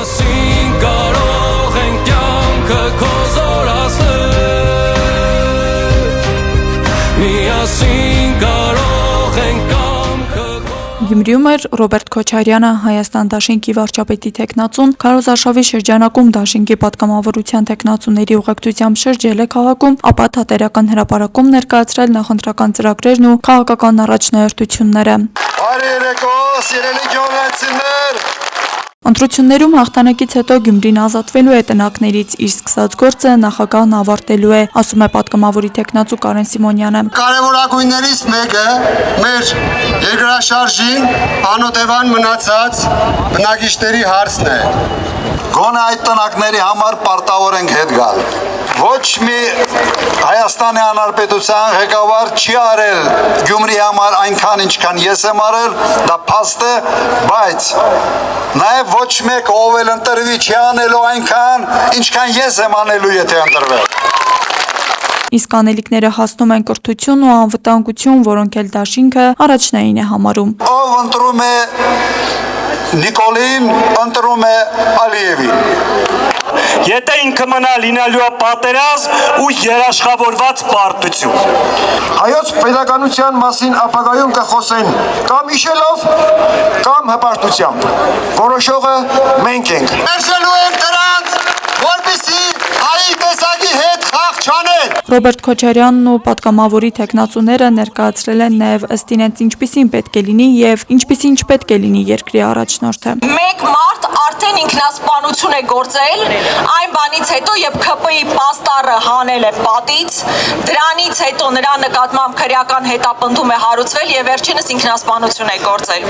Միասին կարող ենք կյանքը կոզորացնել, միասին կարող ենք կամքը Գյումրիում էր Ռոբերտ Քոչարյանը, Հայաստան դաշինքի վարչապետի թեկնածուն, քարոզարշավի շրջանակում դաշինքի պատգամավորության թեկնածուների ուղեկցությամբ շրջել է քաղաքում, ապա թատերական հրապարակում ներկայացրել նախընտրական ծրագրերն ու քաղաքական առաջնահերթությունները։ Բարի երեկո, սիրելի գյուղացիներ։ Ընտրություններում հաղթանակից հետո Գյումրին ազատվելու է տնակներից, իր սկսած գործը նախագահն ավարտելու է, ասում է պատգամավորի թեկնածու Կարեն Սիմոնյանը։ Կարևորագույններից մեկը մեր երկրաշարժին անօթևան մնացած բնակիչների հարցն է։ Գոնե այդ տնակների համար պարտավոր ենք հետ գալ։ Ոչ մի Հայաստանի Հանրապետության ղեկավար չի արել Գյումրի համար այնքան ինչքան ես եմ արել, դա փաստ է, բայց նաև ոչ մեկ ով էլ ընտրվի չի անելու այնքան, ինչքան ես եմ անելու, եթե ընտրվել։ Իսկ անելիքները հասնում են կրթություն ու անվտանգություն, որոնք էլ դաշինքը առաջնային է համարում։ Ով ընտրում է Նիկոլին, ընտրում է Ալիևին։ Եթե ինքը մնա լինելու է պատերազմ ու երաշխավորված պարտություն։ Հայոց պետականության մասին ապագայում կխոսեն կամ իշելով, կամ հպարտությամբ։ Որոշողը մենք ենք։ Ներշելու ենք դրանց, որպեսզի հայի տեսակի հետ խաղ չանեն։ Ռոբերտ Քոչարյանն ու պատգամավորի թեկնածուները ներկայացրել են նաև ըստ իրենց ինչպիսին պետք է լինի եւ ինչպիսին չպետք է լինի երկրի առաջնորդը։ Մեկ մարդ արդեն ինքնասպանություն է գործել այն բանից հետո, երբ ՔՊ-ի պաստառը հանել է պատից, դրանից հետո նրա նկատմամբ քրեական հետապնդում է հարուցվել եւ վերջինս ինքնասպանություն է գործել։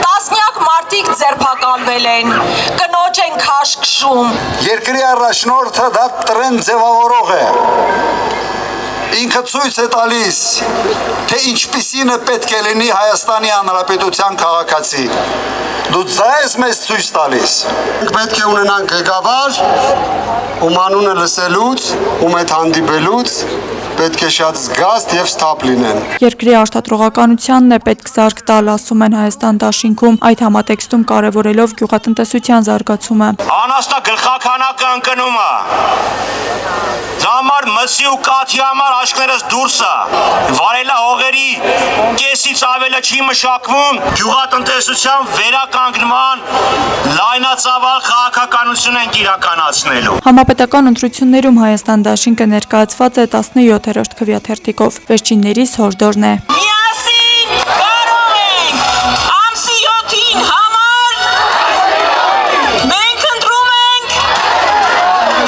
Տասնյակ մարդիկ ձերբակալվել են, կնոջ են քաշքշում։ Երկրի առաջնորդը դա տրենդ ձևավորող է։ Ինքը ցույց է տալիս, թե ինչպիսին է պետք է լինի Հայաստանի Հանրապետության քաղաքացի։ Դու դա ես մեզ ցույց տալիս։ Պետք է ունենանք ղեկավար, ում անունը լսելուց, ում հետ հանդիպելուց պետք է շատ զգաստ եւ սթափ լինեն։ Երկրի արտադրողականությանն է պետք զարգ տալ, ասում են Հայաստան դաշինքում, այդ համատեքստում կարևորելով գյուղատնտեսության զարգացումը։ Անաստագլխականակը ընկնում է։ Դամար մսի ու կաթի համար աշկներս դուրս է։ Վարելա հողերի կեսից ավելը չի մշակվում։ Գյուղատնտեսության վերականգնման լայնածավալ քաղաքականություն ենք իրականացնելու։ Համապետական ընտրություններում Հայաստան դաշինքը ներկայացված է 17-րդ քվեաթերթիկով։ Վերջիններիս հորդորն է։